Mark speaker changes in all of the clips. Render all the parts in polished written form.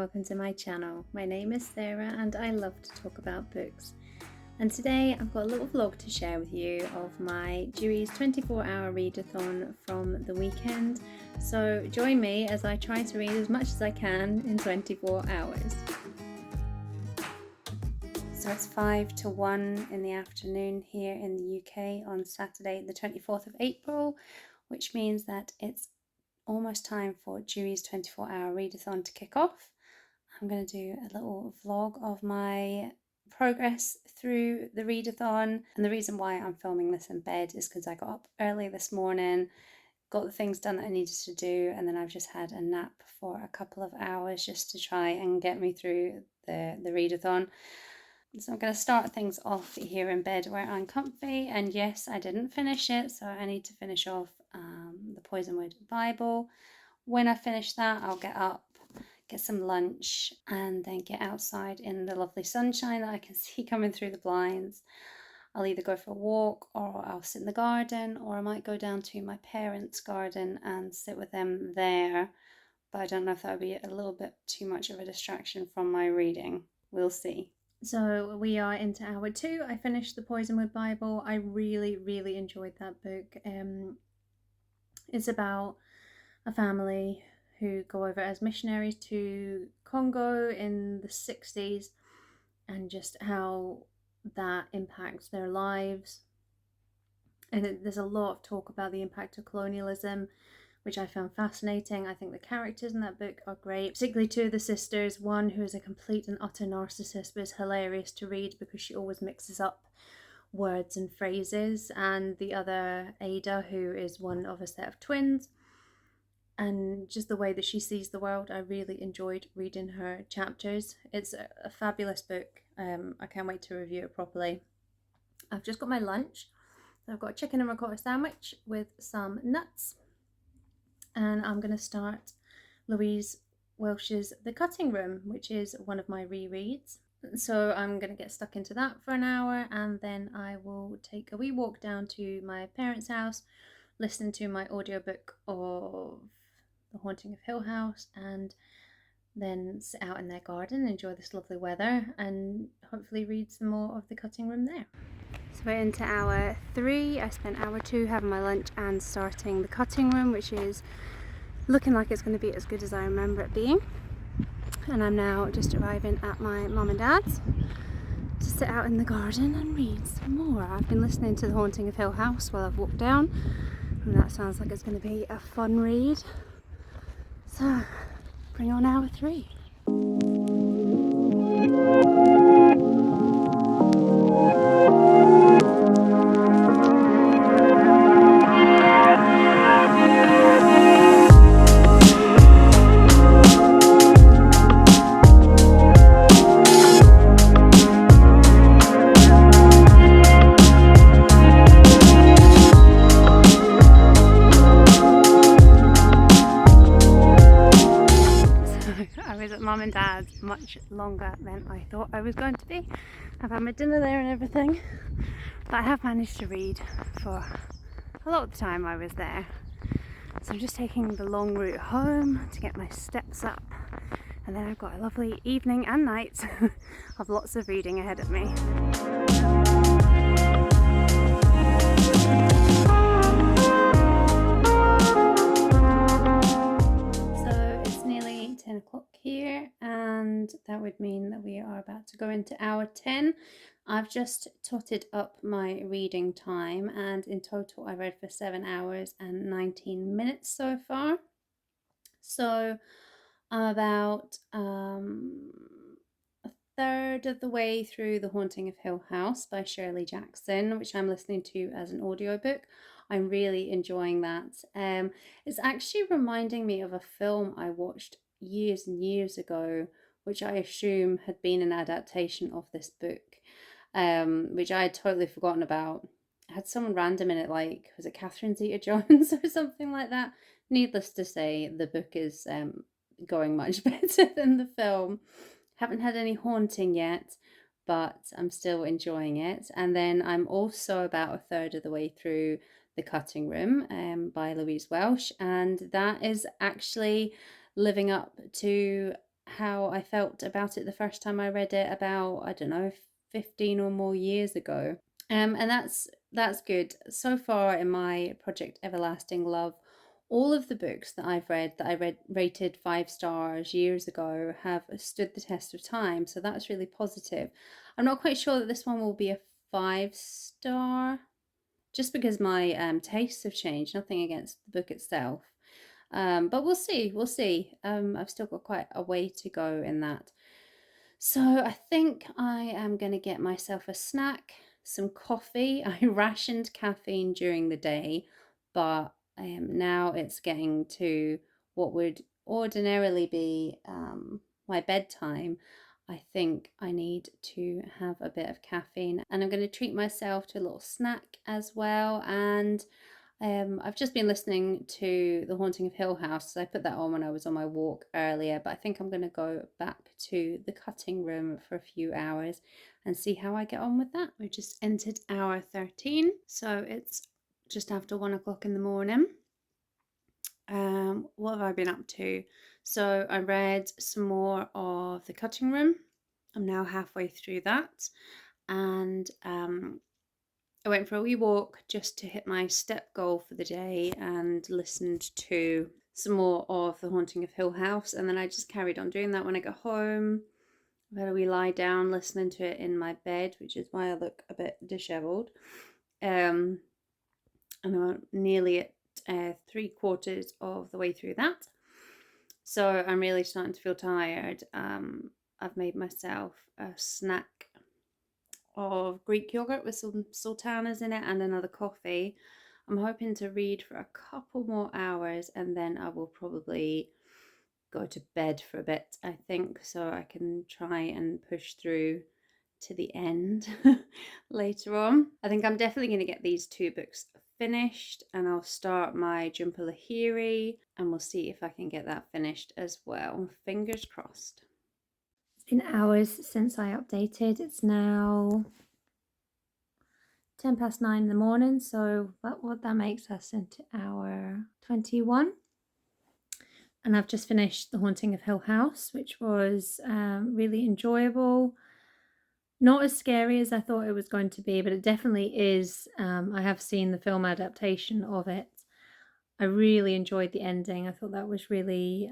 Speaker 1: welcome to my channel. My name is Sarah and I love to talk about books. And today I've got a little vlog to share with you of my Dewey's 24-hour readathon from the weekend. So join me as I try to read as much as I can in 24 hours. So it's 5 to 1 in the afternoon here in the UK on Saturday the 24th of April, which means that it's almost time for Dewey's 24-hour readathon to kick off. I'm going to do a little vlog of my progress through the readathon, and the reason why I'm filming this in bed is because I got up early this morning, got the things done that I needed to do, and then I've just had a nap for a couple of hours just to try and get me through the readathon. So I'm going to start things off here in bed where I'm comfy, and yes, I didn't finish it, so I need to finish off the Poisonwood Bible. When I finish that, I'll get up, get some lunch, and then get outside in the lovely sunshine that I can see coming through the blinds. I'll either go for a walk, or I'll sit in the garden, or I might go down to my parents' garden and sit with them there, but I don't know if that would be a little bit too much of a distraction from my reading. We'll see. So we are into hour 2. I finished the Poisonwood Bible. I really enjoyed that book. It's about a family who go over as missionaries to Congo in the 60s and just how that impacts their lives. And there's a lot of talk about the impact of colonialism, which I found fascinating. I think the characters in that book are great, particularly two of the sisters, one who is a complete and utter narcissist but is hilarious to read because she always mixes up words and phrases, and the other, Ada, who is one of a set of twins. And just the way that she sees the world, I really enjoyed reading her chapters. It's a fabulous book. I can't wait to review it properly. I've just got my lunch. I've got a chicken and ricotta sandwich with some nuts. And I'm going to start Louise Welsh's The Cutting Room, which is one of my rereads. So I'm going to get stuck into that for an hour, and then I will take a wee walk down to my parents' house, listen to my audiobook of The Haunting of Hill House, and then sit out in their garden, enjoy this lovely weather, and hopefully read some more of The Cutting Room there. So we're into hour 3. I spent hour 2 having my lunch and starting The Cutting Room, which is looking like it's going to be as good as I remember it being. And I'm now just arriving at my mum and dad's to sit out in the garden and read some more. I've been listening to The Haunting of Hill House while I've walked down, and that sounds like it's going to be a fun read. So, bring on hour 3. Mum and Dad's much longer than I thought I was going to be. I've had my dinner there and everything, but I have managed to read for a lot of the time I was there. So I'm just taking the long route home to get my steps up, and then I've got a lovely evening and night of lots of reading ahead of me. Here, and that would mean that we are about to go into hour 10. I've just totted up my reading time, and in total I read for 7 hours and 19 minutes so far. So I'm about a third of the way through The Haunting of Hill House by Shirley Jackson, which I'm listening to as an audiobook. I'm really enjoying that. It's actually reminding me of a film I watched years and years ago, which I assume had been an adaptation of this book, which I had totally forgotten about. It had someone random in it, like, was it Catherine Zeta-Jones or something like that? Needless to say, the book is going much better than the film. Haven't had any haunting yet, but I'm still enjoying it. And then I'm also about a third of the way through The Cutting Room by Louise Welsh, and that is actually living up to how I felt about it the first time I read it about, I don't know, 15 or more years ago. And that's good. So far in my Project Everlasting Love, all of the books that I read rated 5 stars years ago have stood the test of time. So that's really positive. I'm not quite sure that this one will be a 5 star, just because my tastes have changed. Nothing against the book itself. But we'll see. We'll see. I've still got quite a way to go in that. So I think I am going to get myself a snack, some coffee. I rationed caffeine during the day, but now it's getting to what would ordinarily be my bedtime. I think I need to have a bit of caffeine, and I'm going to treat myself to a little snack as well. And I've just been listening to The Haunting of Hill House. I put that on when I was on my walk earlier, but I think I'm going to go back to the cutting room for a few hours and see how I get on with that. We've just entered hour 13, so it's just after 1 o'clock in the morning. What have I been up to? So I read some more of The Cutting Room. I'm now halfway through that, and I went for a wee walk just to hit my step goal for the day and listened to some more of The Haunting of Hill House. And then I just carried on doing that when I got home. I had a wee lie down listening to it in my bed, which is why I look a bit dishevelled. And I'm nearly at 3/4 of the way through that. So I'm really starting to feel tired. I've made myself a snack of Greek yogurt with some sultanas in it and another coffee. I'm hoping to read for a couple more hours, and then I will probably go to bed for a bit, I think, so I can try and push through to the end later on. I think I'm definitely going to get these 2 books finished, and I'll start my Jhumpa Lahiri, and we'll see if I can get that finished as well. Fingers crossed. It's been hours since I updated. It's now 9:10 in the morning, so what that makes us into hour 21. And I've just finished The Haunting of Hill House, which was really enjoyable. Not as scary as I thought it was going to be, but it definitely is. I have seen the film adaptation of it. I really enjoyed the ending. I thought that was really,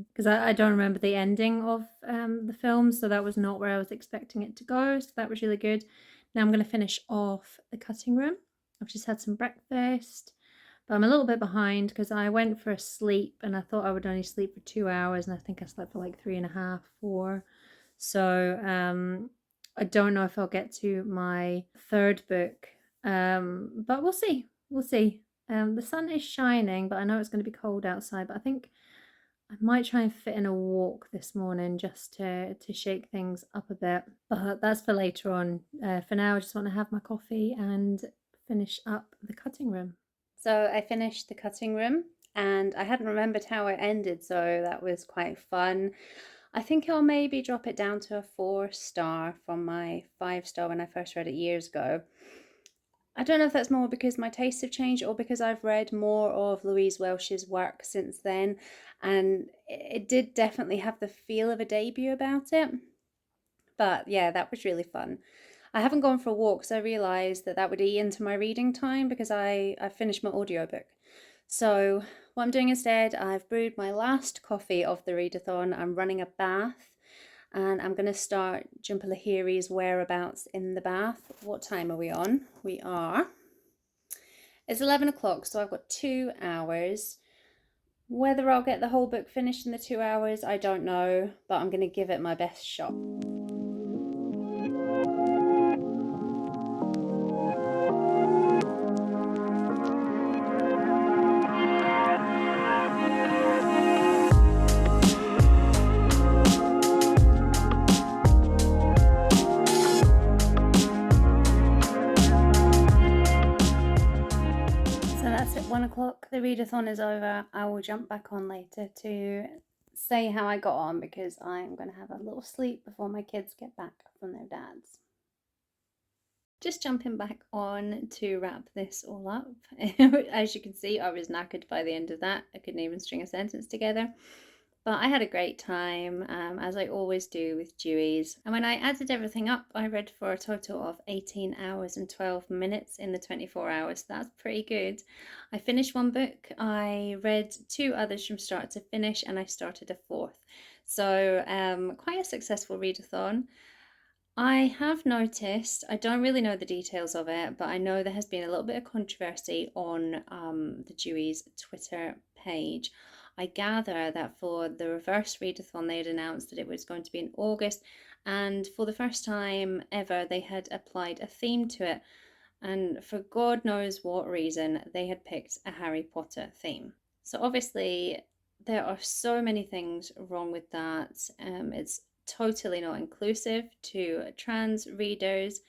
Speaker 1: because I don't remember the ending of the film, so that was not where I was expecting it to go. So that was really good. Now I'm going to finish off The Cutting Room. I've just had some breakfast, but I'm a little bit behind because I went for a sleep and I thought I would only sleep for 2 hours, and I think I slept for like 3.5, 4. So I don't know if I'll get to my 3rd book, but we'll see. We'll see. The sun is shining, but I know it's going to be cold outside, but I think I might try and fit in a walk this morning just to shake things up a bit, but that's for later on. For now, I just want to have my coffee and finish up The Cutting Room. So I finished The Cutting Room, and I hadn't remembered how it ended, so that was quite fun. I think I'll maybe drop it down to a 4-star from my 5-star when I first read it years ago. I don't know if that's more because my tastes have changed or because I've read more of Louise Welsh's work since then, and it did definitely have the feel of a debut about it. But yeah, that was really fun. I haven't gone for a walk because I realised that would eat into my reading time because I finished my audiobook. So what I'm doing instead, I've brewed my last coffee of the readathon. I'm running a bath, and I'm going to start Jhumpa Lahiri's Whereabouts in the Bath. What time are we on? It's 11 o'clock, so I've got 2 hours. Whether I'll get the whole book finished in the 2 hours, I don't know, but I'm going to give it my best shot. That's it, 1 o'clock. The readathon is over. I will jump back on later to say how I got on because I'm going to have a little sleep before my kids get back from their dads. Just jumping back on to wrap this all up. As you can see, I was knackered by the end of that. I couldn't even string a sentence together. But I had a great time, as I always do with Dewey's. And when I added everything up, I read for a total of 18 hours and 12 minutes in the 24 hours. That's pretty good. I finished one book, I read two others from start to finish, and I started a fourth. So, quite a successful readathon. I have noticed, I don't really know the details of it, but I know there has been a little bit of controversy on the Dewey's Twitter page. I gather that for the reverse readathon, they had announced that it was going to be in August, and for the first time ever, they had applied a theme to it. And for God knows what reason, they had picked a Harry Potter theme. So obviously, there are so many things wrong with that. It's totally not inclusive to trans readers,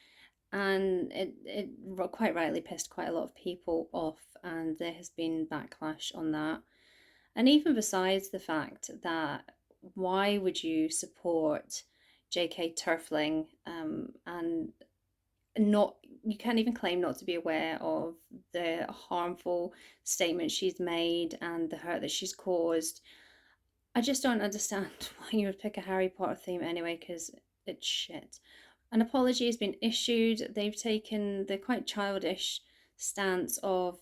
Speaker 1: and it quite rightly pissed quite a lot of people off, and there has been backlash on that. And even besides the fact that, why would you support J.K. Turfling, and not, you can't even claim not to be aware of the harmful statements she's made and the hurt that she's caused. I just don't understand why you would pick a Harry Potter theme anyway, because it's shit. An apology has been issued. They've taken the quite childish stance of,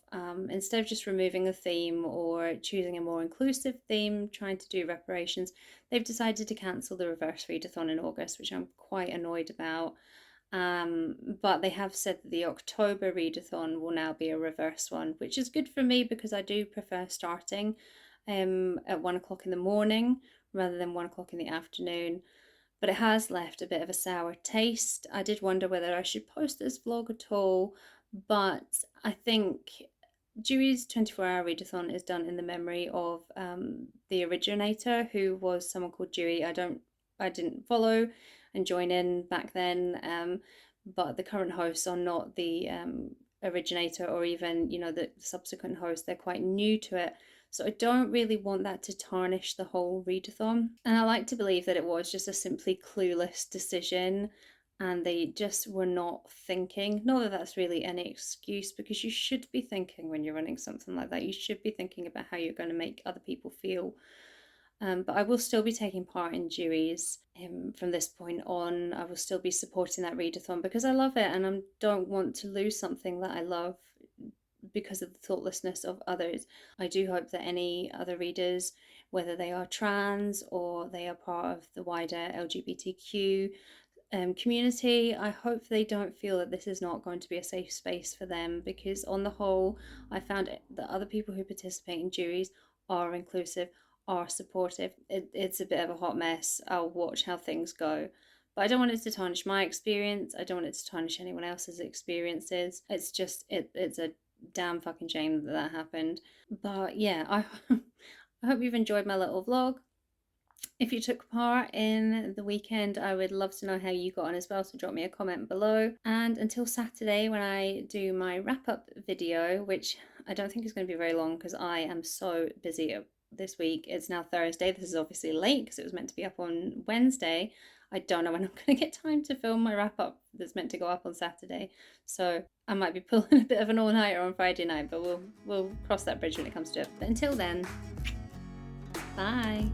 Speaker 1: instead of just removing a theme or choosing a more inclusive theme, trying to do reparations, they've decided to cancel the reverse readathon in August, which I'm quite annoyed about. But they have said that the October readathon will now be a reverse one, which is good for me because I do prefer starting at 1 o'clock in the morning rather than 1 o'clock in the afternoon. But it has left a bit of a sour taste. I did wonder whether I should post this vlog at all, but I think Dewey's 24-hour readathon is done in the memory of the originator, who was someone called Dewey. I didn't follow and join in back then, but the current hosts are not the originator or even, the subsequent hosts. They're quite new to it. So I don't really want that to tarnish the whole readathon. And I like to believe that it was just a simply clueless decision and they just were not thinking. Not that that's really any excuse, because you should be thinking when you're running something like that. You should be thinking about how you're going to make other people feel. But I will still be taking part in Dewey's from this point on. I will still be supporting that readathon because I love it and I don't want to lose something that I love because of the thoughtlessness of others. I do hope that any other readers, whether they are trans or they are part of the wider LGBTQ community, I hope they don't feel that this is not going to be a safe space for them, because on the whole, I found that other people who participate in Dewey's are inclusive, are supportive. It's a bit of a hot mess. I'll watch how things go. But I don't want it to tarnish my experience. I don't want it to tarnish anyone else's experiences. It's just, it's a damn fucking shame that that happened. But yeah, I hope you've enjoyed my little vlog. If you took part in the weekend, I would love to know how you got on as well, so drop me a comment below. And until Saturday, when I do my wrap-up video, which I don't think is going to be very long because I am so busy this week. It's now Thursday. This is obviously late because it was meant to be up on Wednesday. I don't know when I'm going to get time to film my wrap-up that's meant to go up on Saturday. So I might be pulling a bit of an all-nighter on Friday night, but we'll cross that bridge when it comes to it. But until then, bye.